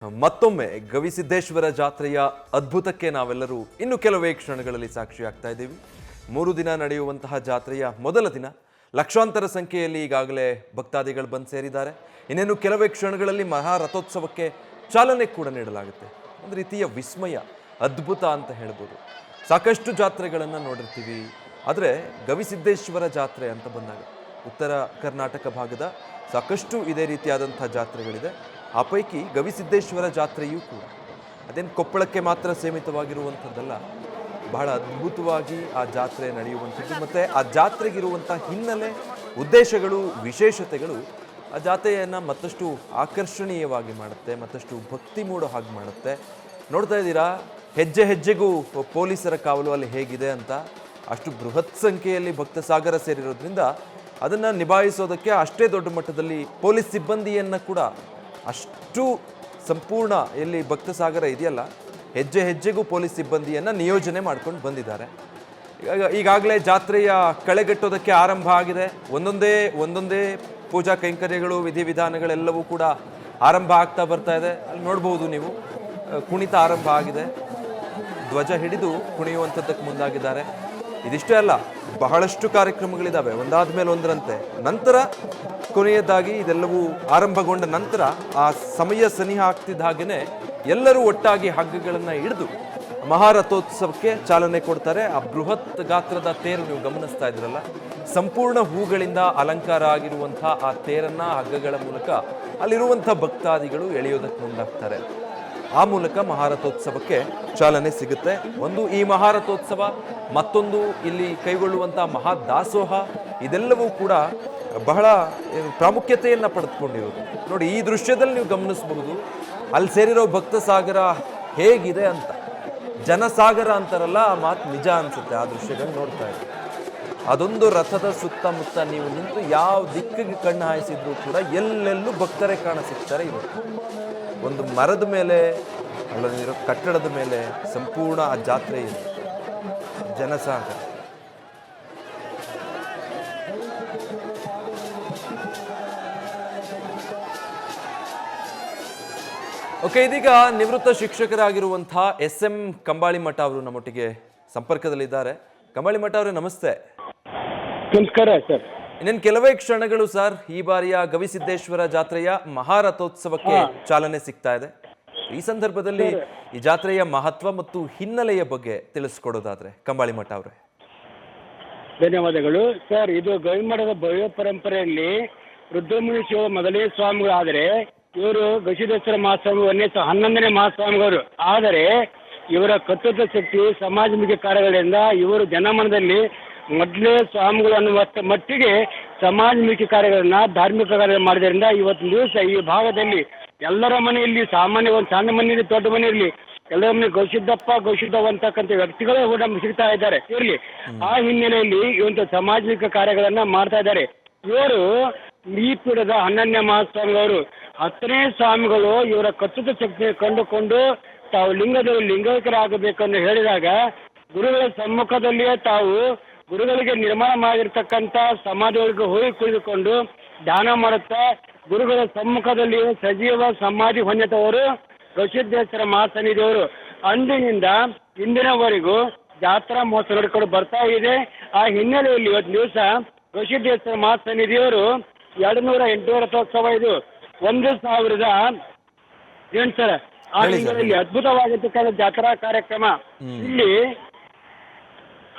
ಮತ್ತೊಮ್ಮೆ ಗವಿಸಿದ್ದೇಶ್ವರ ಜಾತ್ರೆಯ ಅದ್ಭುತಕ್ಕೆ ನಾವೆಲ್ಲರೂ ಇನ್ನು ಕೆಲವೇ ಕ್ಷಣಗಳಲ್ಲಿ ಸಾಕ್ಷಿಯಾಗ್ತಾ ಇದ್ದೀವಿ. 3 ದಿನ ನಡೆಯುವಂತಹ ಜಾತ್ರೆಯ ಮೊದಲ ದಿನ ಲಕ್ಷಾಂತರ ಸಂಖ್ಯೆಯಲ್ಲಿ ಈಗಾಗಲೇ ಭಕ್ತಾದಿಗಳು ಬಂದು ಸೇರಿದ್ದಾರೆ. ಇನ್ನೇನು ಕೆಲವೇ ಕ್ಷಣಗಳಲ್ಲಿ ಮಹಾರಥೋತ್ಸವಕ್ಕೆ ಚಾಲನೆ ಕೂಡ ನೀಡಲಾಗುತ್ತೆ. ಒಂದು ರೀತಿಯ ವಿಸ್ಮಯ, ಅದ್ಭುತ ಅಂತ ಹೇಳ್ಬೋದು. ಸಾಕಷ್ಟು ಜಾತ್ರೆಗಳನ್ನು ನೋಡಿರ್ತೀವಿ, ಆದರೆ ಗವಿಸಿದ್ದೇಶ್ವರ ಜಾತ್ರೆ ಅಂತ ಬಂದಾಗ ಉತ್ತರ ಕರ್ನಾಟಕ ಭಾಗದ ಸಾಕಷ್ಟು ಇದೇ ರೀತಿಯಾದಂಥ ಜಾತ್ರೆಗಳಿದೆ. ಆ ಪೈಕಿ ಗವಿಸಿದ್ದೇಶ್ವರ ಜಾತ್ರೆಯೂ ಕೂಡ ಅದೇನು ಕೊಪ್ಪಳಕ್ಕೆ ಮಾತ್ರ ಸೀಮಿತವಾಗಿರುವಂಥದ್ದಲ್ಲ, ಬಹಳ ಅದ್ಭುತವಾಗಿ ಆ ಜಾತ್ರೆ ನಡೆಯುವಂಥದ್ದು. ಮತ್ತು ಆ ಜಾತ್ರೆಗಿರುವಂಥ ಹಿನ್ನೆಲೆ, ಉದ್ದೇಶಗಳು, ವಿಶೇಷತೆಗಳು ಆ ಜಾತ್ರೆಯನ್ನು ಮತ್ತಷ್ಟು ಆಕರ್ಷಣೀಯವಾಗಿ ಮಾಡುತ್ತೆ, ಮತ್ತಷ್ಟು ಭಕ್ತಿ ಮೂಡೋ ಹಾಗೆ ಮಾಡುತ್ತೆ. ನೋಡ್ತಾ ಇದ್ದೀರಾ, ಹೆಜ್ಜೆ ಹೆಜ್ಜೆಗೂ ಪೊಲೀಸರ ಕಾವಲು ಅಲ್ಲಿ ಹೇಗಿದೆ ಅಂತ. ಅಷ್ಟು ಬೃಹತ್ ಸಂಖ್ಯೆಯಲ್ಲಿ ಭಕ್ತ ಸಾಗರ ಸೇರಿರೋದ್ರಿಂದ ಅದನ್ನು ನಿಭಾಯಿಸೋದಕ್ಕೆ ಅಷ್ಟೇ ದೊಡ್ಡ ಮಟ್ಟದಲ್ಲಿ ಪೊಲೀಸ್ ಸಿಬ್ಬಂದಿಯನ್ನು ಕೂಡ ಅಷ್ಟು ಸಂಪೂರ್ಣ ಎಲ್ಲಿ ಭಕ್ತ ಸಾಗರ ಇದೆಯಲ್ಲ, ಹೆಜ್ಜೆ ಹೆಜ್ಜೆಗೂ ಪೊಲೀಸ್ ಸಿಬ್ಬಂದಿಯನ್ನು ನಿಯೋಜನೆ ಮಾಡ್ಕೊಂಡು ಬಂದಿದ್ದಾರೆ. ಈಗಾಗಲೇ ಜಾತ್ರೆಯ ಕಳೆಗಟ್ಟೋದಕ್ಕೆ ಆರಂಭ ಆಗಿದೆ. ಒಂದೊಂದೇ ಪೂಜಾ ಕೈಂಕರ್ಯಗಳು, ವಿಧಿವಿಧಾನಗಳೆಲ್ಲವೂ ಕೂಡ ಆರಂಭ ಆಗ್ತಾ ಬರ್ತಾ ಇದೆ. ಅಲ್ಲಿ ನೋಡ್ಬೋದು ನೀವು, ಕುಣಿತ ಆರಂಭ ಆಗಿದೆ. ಧ್ವಜ ಹಿಡಿದು ಕುಣಿಯುವಂಥದ್ದಕ್ಕೆ ಮುಂದಾಗಿದ್ದಾರೆ. ಇದಿಷ್ಟೇ ಅಲ್ಲ, ಬಹಳಷ್ಟು ಕಾರ್ಯಕ್ರಮಗಳಿದ್ದಾವೆ ಒಂದಾದ ಮೇಲೆ ಒಂದರಂತೆ. ನಂತರ ಕೊನೆಯದಾಗಿ ಇದೆಲ್ಲವೂ ಆರಂಭಗೊಂಡ ನಂತರ ಆ ಸಮಯ ಸನಿಹ ಆಗ್ತಿದ್ದ ಹಾಗೆಯೇ ಎಲ್ಲರೂ ಒಟ್ಟಾಗಿ ಹಗ್ಗಗಳನ್ನು ಹಿಡಿದು ಮಹಾರಥೋತ್ಸವಕ್ಕೆ ಚಾಲನೆ ಕೊಡ್ತಾರೆ. ಆ ಬೃಹತ್ ಗಾತ್ರದ ತೇರು ನೀವು ಗಮನಿಸ್ತಾ ಇದ್ರಲ್ಲ, ಸಂಪೂರ್ಣ ಹೂಗಳಿಂದ ಅಲಂಕಾರ ಆಗಿರುವಂಥ ಆ ತೇರನ್ನ ಹಗ್ಗಗಳ ಮೂಲಕ ಅಲ್ಲಿರುವಂಥ ಭಕ್ತಾದಿಗಳು ಎಳೆಯೋದಕ್ಕೆ ಮುಂದಾಗ್ತಾರೆ. ಆ ಮೂಲಕ ಮಹಾರಥೋತ್ಸವಕ್ಕೆ ಚಾಲನೆ ಸಿಗುತ್ತೆ. ಒಂದು ಈ ಮಹಾರಥೋತ್ಸವ, ಮತ್ತೊಂದು ಇಲ್ಲಿ ಕೈಗೊಳ್ಳುವಂಥ ಮಹಾದಾಸೋಹ, ಇದೆಲ್ಲವೂ ಕೂಡ ಬಹಳ ಪ್ರಾಮುಖ್ಯತೆಯನ್ನು ಪಡೆದುಕೊಂಡಿರೋದು. ನೋಡಿ, ಈ ದೃಶ್ಯದಲ್ಲಿ ನೀವು ಗಮನಿಸಬಹುದು, ಅಲ್ಲಿ ಸೇರಿರೋ ಭಕ್ತ ಸಾಗರ ಹೇಗಿದೆ ಅಂತ. ಜನಸಾಗರ ಅಂತಾರಲ್ಲ, ಆ ಮಾತು ನಿಜ ಅನ್ಸುತ್ತೆ ಆ ದೃಶ್ಯಗಳು ನೋಡ್ತಾ ಇದ್ದೀವಿ. ಅದೊಂದು ರಥದ ಸುತ್ತಮುತ್ತ ನೀವು ನಿಂತು ಯಾವ ದಿಕ್ಕಿಗೆ ಕಣ್ಣು ಹಾಯಿಸಿದ್ರು ಕೂಡ ಎಲ್ಲೆಲ್ಲೂ ಭಕ್ತರೇ ಕಾಣಸಿಗ್ತಾರೆ. ಇವತ್ತು ಒಂದು ಮರದ ಮೇಲೆ, ಅಲ್ಲಿರೋ ಕಟ್ಟಡದ ಮೇಲೆ ಸಂಪೂರ್ಣ ಆ ಜಾತ್ರೆ ಇದೆ, ಜನಸಾಗರ. ಓಕೆ, ಇದೀಗ ನಿವೃತ್ತ ಶಿಕ್ಷಕರಾಗಿರುವಂತಹ SM ಕಂಬಾಳಿ ಮಠ ಅವರು ನಮ್ಮೊಟ್ಟಿಗೆ ಸಂಪರ್ಕದಲ್ಲಿದ್ದಾರೆ. ಕಂಬಾಳಿ ಮಠ ಅವರೇ, ನಮಸ್ತೆ. ನಮಸ್ಕಾರ ಸರ್. ಇನ್ನೇನು ಕೆಲವೇ ಕ್ಷಣಗಳು ಸರ್, ಈ ಬಾರಿಯ ಗವಿಸಿದ್ದೇಶ್ವರ ಜಾತ್ರೆಯ ಮಹಾರಥೋತ್ಸವಕ್ಕೆ ಚಾಲನೆ ಸಿಗ್ತಾ ಇದೆ. ಈ ಸಂದರ್ಭದಲ್ಲಿ ಈ ಜಾತ್ರೆಯ ಮಹತ್ವ ಮತ್ತು ಹಿನ್ನೆಲೆಯ ಬಗ್ಗೆ ತಿಳಿಸ್ಕೊಡೋದಾದ್ರೆ ಕಂಬಾಳಿ ಮಠ ಅವರೇ. ಧನ್ಯವಾದಗಳು ಸರ್. ಇದು ಗವಿಮಠದ ಭವ್ಯ ಪರಂಪರೆಯಲ್ಲಿ ರುದ್ರಮುನಿ ಶಿವ ಮೊದಲನೇ ಸ್ವಾಮಿಗಳು, ಆದರೆ ಇವರು ಗವಿಸಿದ್ದೇಶ್ವರ ಮಹಾಸ್ವಾಮಿ 11ನೇ ಮಹಾಸ್ವಾಮಿಗಳು. ಆದರೆ ಇವರ ಕರ್ತೃತ್ವ ಶಕ್ತಿ, ಸಮಾಜಮುಖಿ ಕಾರ್ಯಗಳಿಂದ ಇವರು ಜನಮನದಲ್ಲಿ ಮೊದಲೇ ಸ್ವಾಮಿಗಳು ಅನ್ನುವ ಮಟ್ಟಿಗೆ ಸಮಾಜಮುಖಿ ಕಾರ್ಯಗಳನ್ನ, ಧಾರ್ಮಿಕ ಕಾರ್ಯ ಮಾಡಿದ್ರಿಂದ ಇವತ್ತಿನ ದಿವಸ ಈ ಭಾಗದಲ್ಲಿ ಎಲ್ಲರ ಮನೆಯಲ್ಲಿ, ಸಾಮಾನ್ಯ ಒಂದು ಸಣ್ಣ ಮನೆಯಲ್ಲಿ, ದೊಡ್ಡ ಮನೆಯಲ್ಲಿ ಎಲ್ಲರ ಮನೆ ಗವಿಸಿದ್ದವ್ವ ಅಂತಕ್ಕಂಥ ವ್ಯಕ್ತಿಗಳೇ ಕೂಡ ಸಿಗ್ತಾ ಇದ್ದಾರೆ ಇರಲಿ. ಆ ಹಿನ್ನೆಲೆಯಲ್ಲಿ ಇವಂತ ಸಾಮಾಜಿಕ ಕಾರ್ಯಗಳನ್ನ ಮಾಡ್ತಾ ಇದ್ದಾರೆ. ಇವರು ಈ ಪೀಠದ 11ನೇ ಮಹಾಸ್ವಾಮಿಗಳು, 10ನೇ ಸ್ವಾಮಿಗಳು ಇವರ ಕರ್ತೃತ್ವ ಶಕ್ತಿ ಕಂಡುಕೊಂಡು ತಾವು ಲಿಂಗೈಕ್ಯರಾಗಬೇಕಂದು ಹೇಳಿದಾಗ ಗುರುಗಳ ಸಮ್ಮುಖದಲ್ಲಿಯೇ ತಾವು ಗುರುಗಳಿಗೆ ನಿರ್ಮಾಣ ಮಾಡಿರ್ತಕ್ಕಂಥ ಸಮಾಧಿಗಳಿಗೆ ಹೋಗಿ ಕುಳಿತುಕೊಂಡು ಧ್ಯಾನ ಮಾಡುತ್ತಾ ಗುರುಗಳ ಸಮ್ಮುಖದಲ್ಲಿ ಸಜೀವ ಸಮಾಧಿ ಹೊಂದಿದವರು ಗವಿಸಿದ್ದೇಶ್ವರ ಮಹಾಸನ್ನಿಧಿಯವರು. ಅಂದಿನಿಂದ ಇಂದಿನವರೆಗೂ ಜಾತ್ರಾ ಮಹೋತ್ಸವ ನಡ್ಕೊಂಡು ಬರ್ತಾ ಇದೆ. ಆ ಹಿನ್ನೆಲೆಯಲ್ಲಿ ಇವತ್ತು ದಿವಸ ಗವಿಸಿದ್ದೇಶ್ವರ ಮಹಾಸನ್ನಿಧಿಯವರು 208 ರಥೋತ್ಸವ, ಇದು 1008 ಆ ಹಿನ್ನೆಲೆಯಲ್ಲಿ ಅದ್ಭುತವಾಗಿರ್ತಕ್ಕಂಥ ಜಾತ್ರಾ ಕಾರ್ಯಕ್ರಮ. ಇಲ್ಲಿ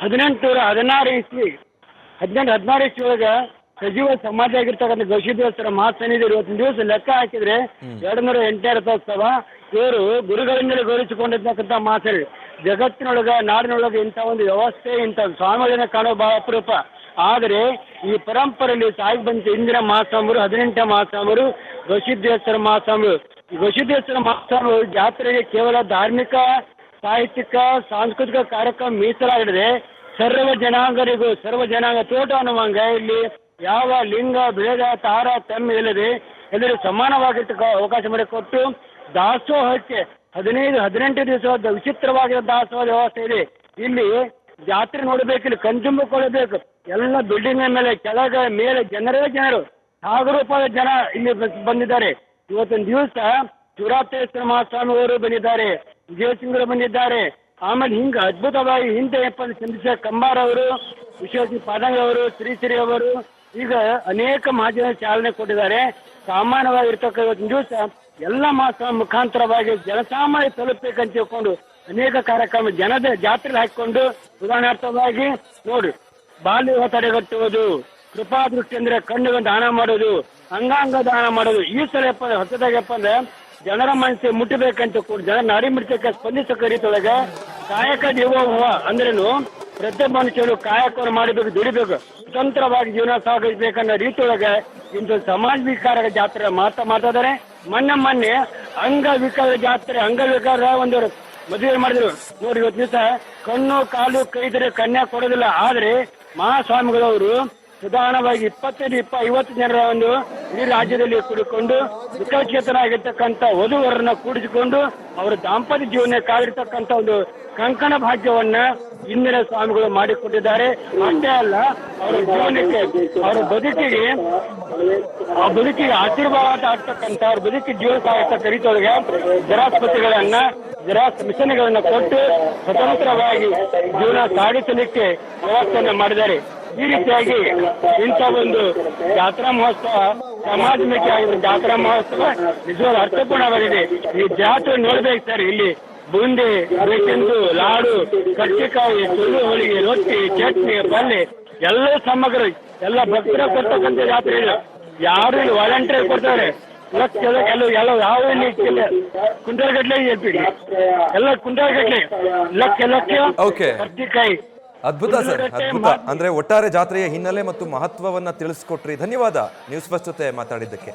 1816 ಇಸ್ವಿ ಒಳಗೆ ಸಜೀವ ಸಮಾಧಿ ಆಗಿರ್ತಕ್ಕಂಥ ಗವಿಸಿದ್ದೇಶ್ವರ ಮಹಾಸನ್ನಿಧಿ ಇವತ್ತಿನ ದಿವಸ ಲೆಕ್ಕ ಹಾಕಿದ್ರೆ 208ನೇ ರಥೋತ್ಸವ. ಇವರು ಗುರುಗಳಿಂದಲೇ ಗೌರವಿಸಿಕೊಂಡಿರ್ತಕ್ಕಂಥ ಮಹಾಸನ್ನಿಧಿ. ಜಗತ್ತಿನೊಳಗ, ನಾಡಿನೊಳಗೆ ಇಂಥ ಒಂದು ವ್ಯವಸ್ಥೆ, ಇಂಥ ಸ್ವಾಮಿಗಳನ್ನ ಕಾಣೋ ಬಹಳ ಅಪರೂಪ. ಆದರೆ ಈ ಪರಂಪರೆಯಲ್ಲಿ ಸಾಗಿ ಬಂದ ಇಂದಿನ ಮಹಾಸ್ವಾಮಿಗಳು, 18ನೇ ಮಹಾಸ್ವಾಮಿಗಳು ಗವಿಸಿದ್ದೇಶ್ವರ ಮಹಾಸ್ವಾಮಿಗಳು. ಈ ಗವಿಸಿದ್ದೇಶ್ವರ ಮಹಾಸ್ವಾಮಿಗಳು ಜಾತ್ರೆಗೆ ಕೇವಲ ಧಾರ್ಮಿಕ, ಸಾಹಿತ್ಯಿಕ, ಸಾಂಸ್ಕೃತಿಕ ಕಾರ್ಯಕ್ರಮ ಮೀಸಲಾಗಿದೆ. ಸರ್ವ ಜನಾಂಗ ತೋಟ ಅನ್ನುವಂಗ ಇಲ್ಲಿ ಯಾವ ಲಿಂಗ ಭೇದ ತಾರ ತಮ್ಮ ಇಲ್ಲದೆ ಎಲ್ಲರೂ ಸಮಾನವಾಗಿರ್ತಕ್ಕ ಅವಕಾಶ ಮಾಡಿಕೊಟ್ಟು ದಾಸೋಹಕ್ಕೆ 18 ದಿವಸ ವಿಚಿತ್ರವಾಗಿರೋ ದಾಸೋಹ ವ್ಯವಸ್ಥೆ ಇದೆ. ಇಲ್ಲಿ ಜಾತ್ರೆ ನೋಡಬೇಕು, ಇಲ್ಲಿ ಕಣ್ತುಂಬಿಕೊಳ್ಳಬೇಕು. ಎಲ್ಲ ಬಿಲ್ಡಿಂಗ್ ಮೇಲೆ, ಕೆಳಗ ಮೇಲೆ ಜನರು ಸಾಗರೋಪಾದ ಜನ ಇಲ್ಲಿ ಬಂದಿದ್ದಾರೆ. ಇವತ್ತಿನ ದಿವಸ ಶಿವರಾತ್ರೇಶ್ವರ ಮಹಾಸ್ವಾಮಿ ಅವರು ಬಂದಿದ್ದಾರೆ, ವಿಜಯಸಿಂಗರು ಬಂದಿದ್ದಾರೆ. ಆಮೇಲೆ ಹಿಂಗೆ ಅದ್ಭುತವಾಗಿ ಹಿಂದೆ ಚಂದ್ರಶೇಖರ ಕಂಬಾರ್ ಅವರು, ವಿಶ್ವಜಿತ್ ಪಾದಂಗ ಅವರು, ಶ್ರೀ ಅವರು ಈಗ ಅನೇಕ ಮಹಾಜನ ಚಾಲನೆ ಕೊಟ್ಟಿದ್ದಾರೆ. ಸಾಮಾನ್ಯವಾಗಿರ್ತಕ್ಕಂಥ ದಿವಸ ಎಲ್ಲ ಮಹಾಸ್ವಾಮಿ ಮುಖಾಂತರವಾಗಿ ಜನಸಾಮಾನ್ಯ ತಲುಪಬೇಕಂತ ತಿಳ್ಕೊಂಡು ಅನೇಕ ಕಾರ್ಯಕ್ರಮ ಜನದ ಜಾತ್ರೆ ಹಾಕಿಕೊಂಡು, ಉದಾಹರಣಾರ್ಥವಾಗಿ ನೋಡಿ, ಬಾಲ್ಯ ತಡೆಗಟ್ಟುವುದು, ಕೃಪಾ ದೃಷ್ಟಿ ಅಂದ್ರೆ ಕಣ್ಣುಗೆ ದಾನ ಮಾಡೋದು, ಅಂಗಾಂಗ ದಾನ ಮಾಡೋದು. ಈ ಸಲ ಹೊಸದಾಗಪ್ಪ ಅಂದ್ರೆ ಜನರ ಮನಸ್ಸಿಗೆ ಮುಟ್ಟಬೇಕಂತ ಕೂಡ ಜನ ನಾಡಿ ಮಿಡಿತಕ್ಕೆ ಸ್ಪಂದಿಸಕ ರೀತಿಯೊಳಗೆ ಕಾಯಕ ದೇವೋಭವ ಅಂದ್ರೇನು, ಪ್ರತಿಯೊಬ್ಬ ಮನುಷ್ಯರು ಕಾಯಕವನ್ನು ಮಾಡಬೇಕು, ದುಡಿಬೇಕು, ಸ್ವತಂತ್ರವಾಗಿ ಜೀವನ ಸಾಗಿಸಬೇಕನ್ನೋ ರೀತಿಯೊಳಗೆ ಇಂದು ಸಮಾಜ ವಿಕಾರ ಜಾತ್ರೆ ಮಾತಾಡಿದರೆ. ಮೊನ್ನೆ ಅಂಗವಿಕಲ ಜಾತ್ರೆ, ಅಂಗವಿಕಾರ ಒಂದು ಮದುವೆ ಮಾಡಿದ್ರು ನೋಡಿ. ಇವತ್ತು ದಿವಸ ಕಣ್ಣು ಕಾಲು ಕೈದರೆ ಕನ್ಯಾ ಕೊಡೋದಿಲ್ಲ. ಆದ್ರೆ ಮಹಾಸ್ವಾಮಿಗಳವರು ಪ್ರಧಾನವಾಗಿ 25-50 ಜನರ ಒಂದು ಇಡೀ ರಾಜ್ಯದಲ್ಲಿ ಕೂಡಿಕೊಂಡು ವಿಕಲಚೇತನಾಗಿರ್ತಕ್ಕಂಥ ವಧುವರನ್ನ ಕೂಡಿಸಿಕೊಂಡು ಅವರ ದಾಂಪತ್ಯ ಜೀವನ ಕಾದಿರ್ತಕ್ಕಂಥ ಒಂದು ಕಂಕಣ ಭಾಗ್ಯವನ್ನ ಇಂದಿನ ಸ್ವಾಮಿಗಳು ಮಾಡಿಕೊಟ್ಟಿದ್ದಾರೆ. ಅಷ್ಟೇ ಅಲ್ಲ, ಅವರ ಜೀವನಕ್ಕೆ, ಅವರ ಬದುಕಿಗೆ ಆಶೀರ್ವಾದ ಆಗ್ತಕ್ಕಂಥ, ಅವ್ರ ಬದುಕಿಗೆ ಜೀವನ ಸಾಗಿಸ್ತಕ್ಕ ರೀತಿಯೊಳಗೆ ಜರಾಸ್ಪತಿಗಳನ್ನ, ಜರಾಸ್ ಮಿಷನ್ಗಳನ್ನ ಕೊಟ್ಟು ಸ್ವತಂತ್ರವಾಗಿ ಜೀವನ ಸಾಗಿಸಲಿಕ್ಕೆ ವ್ಯವಸ್ಥೆಯನ್ನ ಮಾಡಿದ್ದಾರೆ. ಈ ರೀತಿಯಾಗಿ ಇಂಥ ಒಂದು ಜಾತ್ರಾ ಮಹೋತ್ಸವ ಸಮಾಜಮುಖಿ ಆಗಿರೋ ಜಾತ್ರಾ ಮಹೋತ್ಸವ ನಿಜವಾದ ಅರ್ಥಪೂರ್ಣವಾಗಿದೆ. ಈ ಜಾತ್ರೆ ನೋಡ್ಬೇಕು ಸರ್. ಇಲ್ಲಿ ಬೂಂದಿ, ಬೇಕೆಂದು, ಲಾಡು, ಕರ್ಚಿಕಾಯಿ, ಸುಳ್ಳು ಹೋಳಿಗೆ, ರೊಟ್ಟಿ, ಚಟ್ನಿ, ಪಲ್ಯ ಎಲ್ಲ ಸಮಗ್ರ ಎಲ್ಲ ಭಕ್ತರ ಕೊಡ್ತಕ್ಕಂಥ ಜಾತ್ರೆ ಇಲ್ಲ. ಯಾರು ಇಲ್ಲಿ ವಾಲಂಟಿಯರ್ ಕೊಡ್ತಾರೆ. ಎಲ್ಲ ಯಾವ ಕುಂಟಲ್ ಗಟ್ಲೆ ಎಲ್ಲ ಕುಂಟಲ್ ಗಟ್ಲೆ ಲಕ್ಷ ಕರ್ಚಿಕಾಯಿ. ಅದ್ಭುತ ಸರ್, ಅದ್ಭುತ. ಅಂದ್ರೆ ಒಟ್ಟಾರೆ ಜಾತ್ರೆಯ ಹಿನ್ನೆಲೆ ಮತ್ತು ಮಹತ್ವವನ್ನ ತಿಳಿಸ್ಕೊಟ್ರಿ. ಧನ್ಯವಾದ ನ್ಯೂಸ್ ಫಸ್ಟ್ ಜೊತೆ ಮಾತಾಡಿದ್ದಕ್ಕೆ.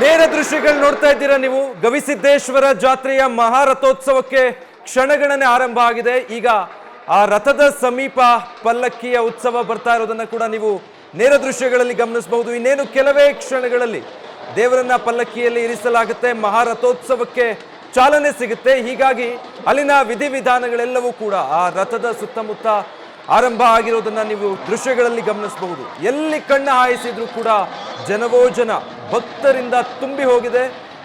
ನೇರ ದೃಶ್ಯಗಳು ನೋಡ್ತಾ ಇದ್ದೀರಾ ನೀವು. ಗವಿಸಿದ್ದೇಶ್ವರ ಜಾತ್ರೆಯ ಮಹಾರಥೋತ್ಸವಕ್ಕೆ ಕ್ಷಣಗಣನೆ ಆರಂಭ ಆಗಿದೆ. ಈಗ ಆ ರಥದ ಸಮೀಪ ಪಲ್ಲಕ್ಕಿಯ ಉತ್ಸವ ಬರ್ತಾ ಇರೋದನ್ನ ಕೂಡ ನೀವು ನೇರ ದೃಶ್ಯಗಳಲ್ಲಿ ಗಮನಿಸಬಹುದು. ಇನ್ನೇನು ಕೆಲವೇ ಕ್ಷಣಗಳಲ್ಲಿ ದೇವರನ್ನ ಪಲ್ಲಕ್ಕಿಯಲ್ಲಿ ಇರಿಸಲಾಗುತ್ತೆ, ಮಹಾರಥೋತ್ಸವಕ್ಕೆ ಚಾಲನೆ ಸಿಗುತ್ತೆ. ಹೀಗಾಗಿ ಅಲ್ಲಿನ ವಿಧಿವಿಧಾನಗಳೆಲ್ಲವೂ ಕೂಡ ಆ ರಥದ ಸುತ್ತಮುತ್ತ ಆರಂಭ ಆಗಿರೋದನ್ನ ನೀವು ದೃಶ್ಯಗಳಲ್ಲಿ ಗಮನಿಸಬಹುದು. ಎಲ್ಲಿ ಕಣ್ಣ ಹಾಯಿಸಿದ್ರು ಕೂಡ ಜನವೋ ಜನ, ಭಕ್ತರಿಂದ ತುಂಬಿ ಹೋಗಿದೆ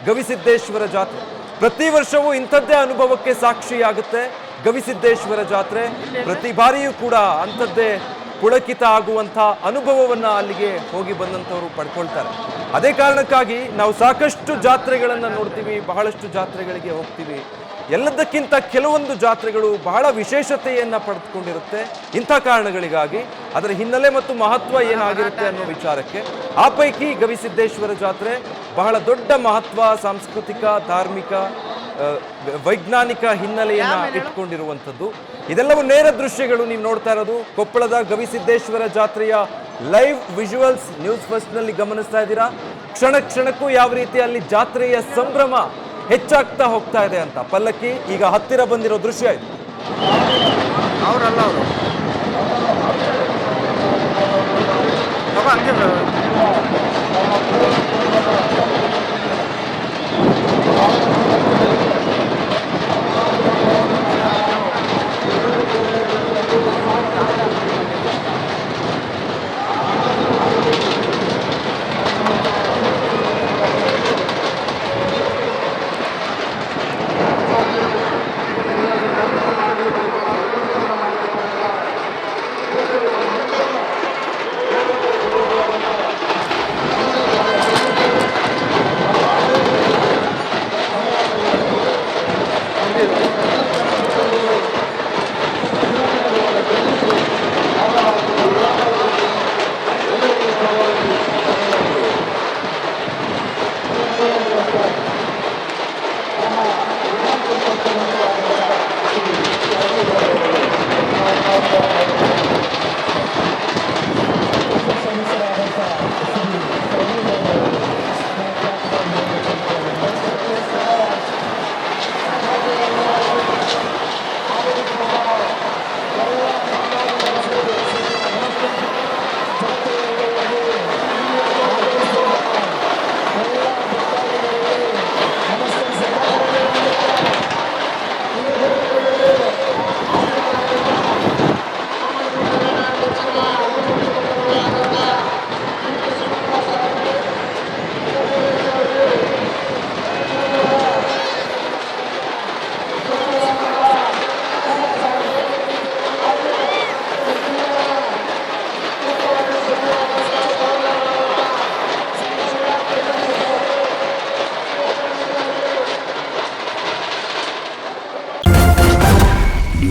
ಗವಿಸಿದ್ದೇಶ್ವರ ಜಾತ್ರೆ. ಪ್ರತಿ ವರ್ಷವೂ ಇಂಥದ್ದೇ ಅನುಭವಕ್ಕೆ ಸಾಕ್ಷಿಯಾಗುತ್ತೆ ಗವಿಸಿದ್ದೇಶ್ವರ ಜಾತ್ರೆ. ಪ್ರತಿ ಬಾರಿಯೂ ಕೂಡ ಅಂಥದ್ದೇ ಪುಳಕಿತ ಆಗುವಂಥ ಅನುಭವವನ್ನು ಅಲ್ಲಿಗೆ ಹೋಗಿ ಬಂದಂಥವರು ಪಡ್ಕೊಳ್ತಾರೆ. ಅದೇ ಕಾರಣಕ್ಕಾಗಿ ನಾವು ಸಾಕಷ್ಟು ಜಾತ್ರೆಗಳನ್ನು ನೋಡ್ತೀವಿ, ಬಹಳಷ್ಟು ಜಾತ್ರೆಗಳಿಗೆ ಹೋಗ್ತೀವಿ. ಎಲ್ಲದಕ್ಕಿಂತ ಕೆಲವೊಂದು ಜಾತ್ರೆಗಳು ಬಹಳ ವಿಶೇಷತೆಯನ್ನು ಪಡೆದುಕೊಂಡಿರುತ್ತೆ. ಇಂಥ ಕಾರಣಗಳಿಗಾಗಿ ಅದರ ಹಿನ್ನೆಲೆ ಮತ್ತು ಮಹತ್ವ ಏನಾಗಿರುತ್ತೆ ಅನ್ನೋ ವಿಚಾರಕ್ಕೆ, ಆ ಪೈಕಿ ಗವಿಸಿದ್ದೇಶ್ವರ ಜಾತ್ರೆ ಬಹಳ ದೊಡ್ಡ ಮಹತ್ವ, ಸಾಂಸ್ಕೃತಿಕ, ಧಾರ್ಮಿಕ, ವೈಜ್ಞಾನಿಕ ಹಿನ್ನೆಲೆಯನ್ನ ಇಟ್ಕೊಂಡಿರುವಂಥದ್ದು. ಇದೆಲ್ಲವೂ ನೇರ ದೃಶ್ಯಗಳು ನೀವು ನೋಡ್ತಾ ಇರೋದು. ಕೊಪ್ಪಳದ ಗವಿಸಿದ್ದೇಶ್ವರ ಜಾತ್ರೆಯ ಲೈವ್ ವಿಜುವಲ್ಸ್ ನ್ಯೂಸ್ ಫಸ್ಟ್ ನಲ್ಲಿ ಗಮನಿಸ್ತಾ ಇದ್ದೀರಾ. ಕ್ಷಣ ಕ್ಷಣಕ್ಕೂ ಯಾವ ರೀತಿ ಅಲ್ಲಿ ಜಾತ್ರೆಯ ಸಂಭ್ರಮ ಹೆಚ್ಚಾಗ್ತಾ ಹೋಗ್ತಾ ಇದೆ ಅಂತ. ಪಲ್ಲಕ್ಕಿ ಈಗ ಹತ್ತಿರ ಬಂದಿರೋ ದೃಶ್ಯ ಇದು. ಅವರಲ್ಲ ಅವರು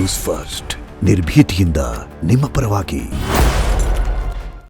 ನ್ಯೂಸ್ ಫಸ್ಟ್ ನಿರ್ಭೀತಿಯಿಂದ ನಿಮ್ಮ ಪರವಾಗಿ.